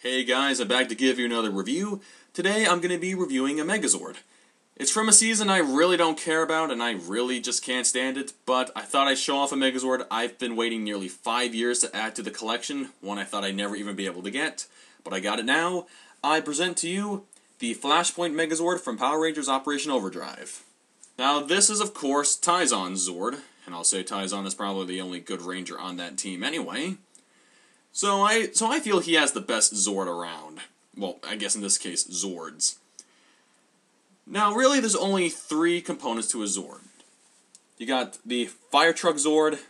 Hey guys, I'm back to give you another review. Today I'm going to be reviewing a Megazord. It's from a season I really don't care about and I really just can't stand it, but I thought I'd show off a Megazord I've been waiting nearly 5 years to add to the collection, one I thought I'd never even be able to get, but I got it now. I present to you the Flashpoint Megazord from Power Rangers Operation Overdrive. Now this is of course Tizon's Zord, and I'll say Tizon is probably the only good ranger on that team anyway. So I feel he has the best Zord around. Well, I guess in this case, Zords. Now, really, there's only 3 components to a Zord. You got the Fire Truck Zord,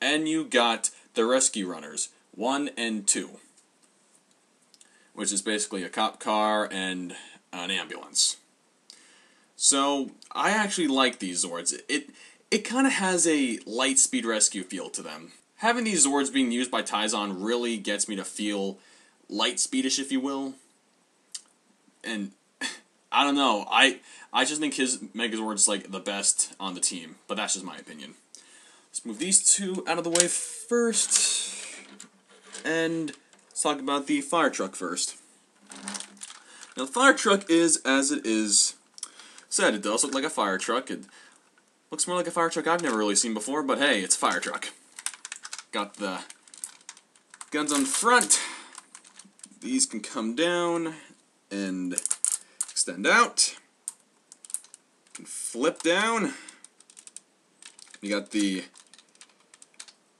and you got the Rescue Runners, 1 and 2. Which is basically a cop car and an ambulance. So, I actually like these Zords. It kind of has a Lightspeed rescue feel to them. Having these Zords being used by Tizon really gets me to feel Lightspeedish, if you will. And I don't know, I just think his Megazord's like the best on the team, but that's just my opinion. Let's move these 2 out of the way first, and let's talk about the fire truck first. Now the fire truck is as it is said. It does look like a fire truck. It looks more like a fire truck I've never really seen before, but hey, it's a fire truck. Got the guns on front. These can come down and extend out. Can flip down. You got the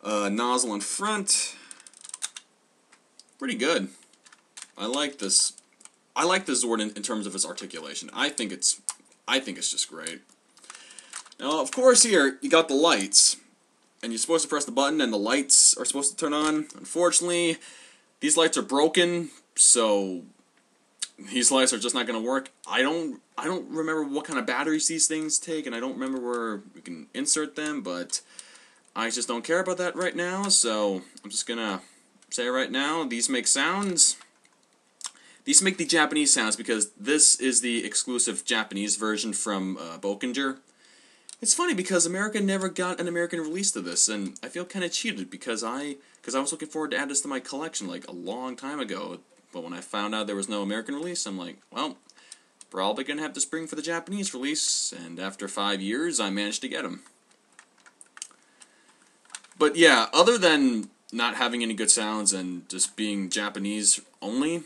nozzle in front. Pretty good. I like this. I like the Zord in terms of its articulation. I think it's just great. Now, of course, here you got the lights. And you're supposed to press the button and the lights are supposed to turn on. Unfortunately, these lights are broken, so these lights are just not going to work. I don't remember what kind of batteries these things take, and I don't remember where we can insert them, but I just don't care about that right now, so I'm just going to say right now, these make sounds. These make the Japanese sounds because this is the exclusive Japanese version from Bokinger. It's funny because America never got an American release to this, and I feel kind of cheated because I was looking forward to add this to my collection like a long time ago, but when I found out there was no American release, I'm like, well, probably gonna have to spring for the Japanese release, and after 5 years, I managed to get them. But yeah, other than not having any good sounds and just being Japanese only,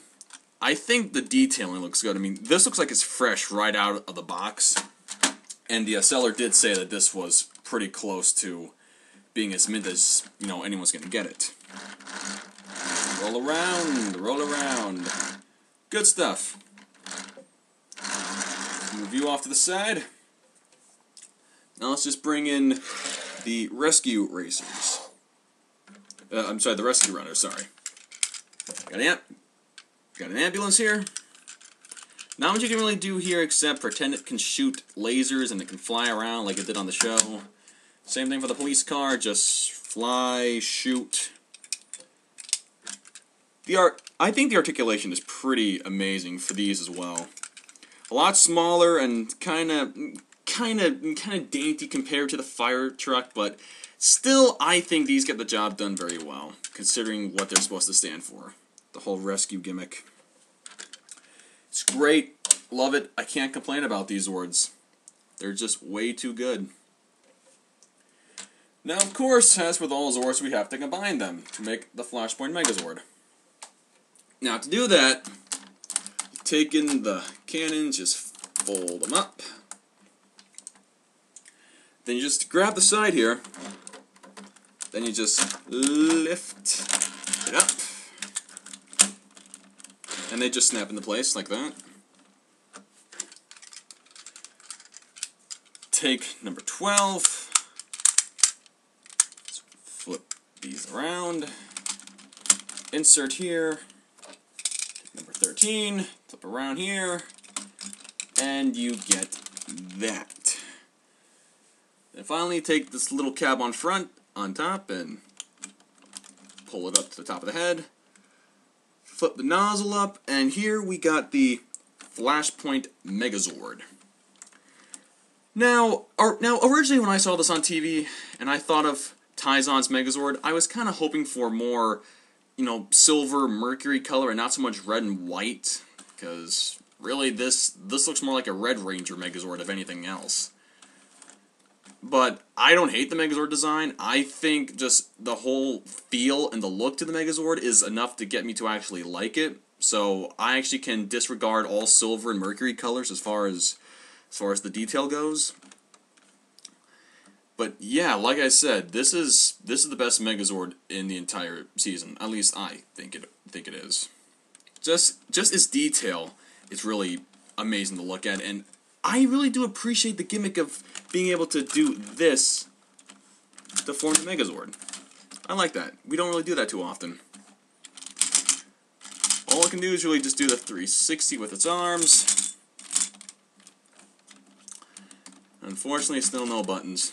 I think the detailing looks good. I mean, this looks like it's fresh right out of the box. And the seller did say that this was pretty close to being as mint as, you know, anyone's going to get it. Roll around, roll around. Good stuff. Move you off to the side. Now let's just bring in the rescue racers. I'm sorry, the rescue runners, sorry. Got an ambulance here. Not much you can really do here except pretend it can shoot lasers and it can fly around like it did on the show. Same thing for the police car, just fly, shoot. I think the articulation is pretty amazing for these as well. A lot smaller and kind of dainty compared to the fire truck, but still I think these get the job done very well, considering what they're supposed to stand for. The whole rescue gimmick. It's great. Love it. I can't complain about these Zords. They're just way too good. Now, of course, as with all Zords, we have to combine them to make the Flashpoint Megazord. Now, to do that, you take in the cannons, just fold them up. Then you just grab the side here. Then you just lift it up. And they just snap into place like that. Take number 12. Let's flip these around. Insert here. Take number 13. Flip around here. And you get that. Then finally take this little cab on top, and pull it up to the top of the head. Flip the nozzle up, and here we got the Flashpoint Megazord. Now, originally when I saw this on TV, and I thought of Tizon's Megazord, I was kind of hoping for more you know, silver mercury color and not so much red and white, because really this looks more like a Red Ranger Megazord if anything else. But I don't hate the Megazord design. I think just the whole feel and the look to the Megazord is enough to get me to actually like it. So I actually can disregard all silver and mercury colors as far as the detail goes. But yeah, like I said, this is the best Megazord in the entire season. At least I think it is. Just its detail, it's really amazing to look at, and I really do appreciate the gimmick of being able to do this to form the Megazord. I like that. We don't really do that too often. All it can do is really just do the 360 with its arms. Unfortunately, still no buttons.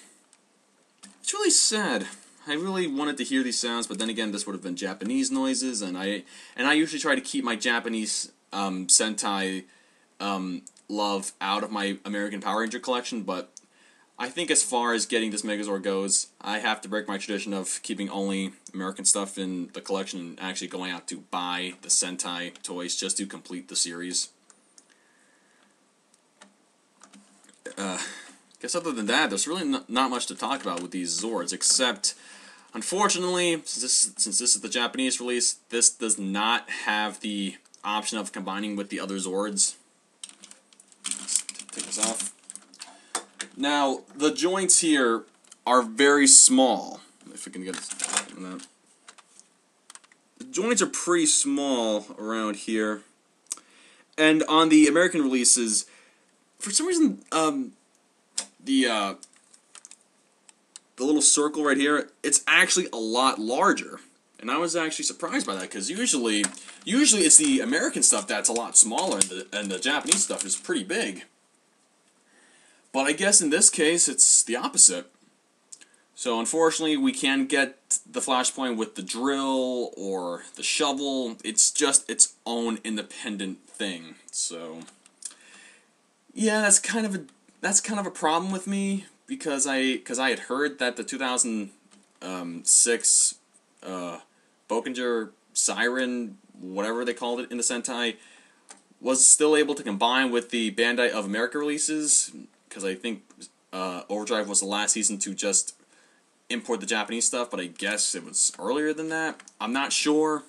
It's really sad. I really wanted to hear these sounds, but then again, this would have been Japanese noises, and I usually try to keep my Japanese Sentai love out of my American Power Ranger collection, but I think as far as getting this Megazord goes, I have to break my tradition of keeping only American stuff in the collection and actually going out to buy the Sentai toys just to complete the series. Guess other than that, there's really not much to talk about with these Zords, except, unfortunately, since this is the Japanese release, this does not have the option of combining with the other Zords. Let's take this off. Now, the joints here are very small. If we can get this on that. The joints are pretty small around here. And on the American releases, for some reason, the little circle right here, it's actually a lot larger. And I was actually surprised by that, because usually it's the American stuff that's a lot smaller, and the Japanese stuff is pretty big. But I guess in this case, it's the opposite. So unfortunately, we can't get the Flashpoint with the drill or the shovel. It's just its own independent thing. So yeah, that's kind of a problem with me, because I had heard that the 2006 Bokinger Siren, whatever they called it in the Sentai, was still able to combine with the Bandai of America releases, because I think Overdrive was the last season to just import the Japanese stuff, but I guess it was earlier than that. I'm not sure.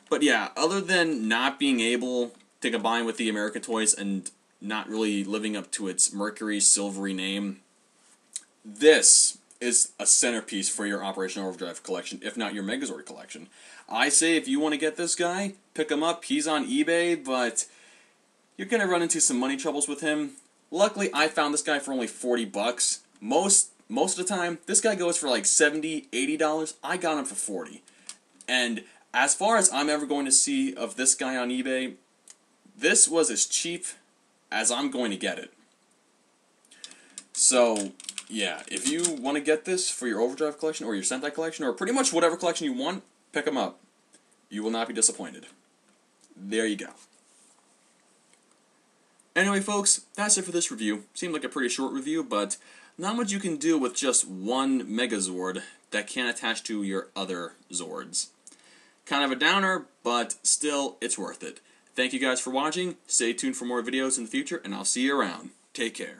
But yeah, other than not being able to combine with the American toys and not really living up to its Mercury Silvery name, this is a centerpiece for your Operation Overdrive collection, if not your Megazord collection. I say if you want to get this guy, pick him up. He's on eBay, but you're going to run into some money troubles with him. Luckily, I found this guy for only 40 bucks. Most of the time, this guy goes for like $70, $80. I got him for 40. And as far as I'm ever going to see of this guy on eBay, this was as cheap as I'm going to get it. So yeah, if you want to get this for your Overdrive collection or your Sentai collection or pretty much whatever collection you want, pick them up. You will not be disappointed. There you go. Anyway, folks, that's it for this review. Seemed like a pretty short review, but not much you can do with just one Megazord that can't attach to your other Zords. Kind of a downer, but still, it's worth it. Thank you guys for watching. Stay tuned for more videos in the future, and I'll see you around. Take care.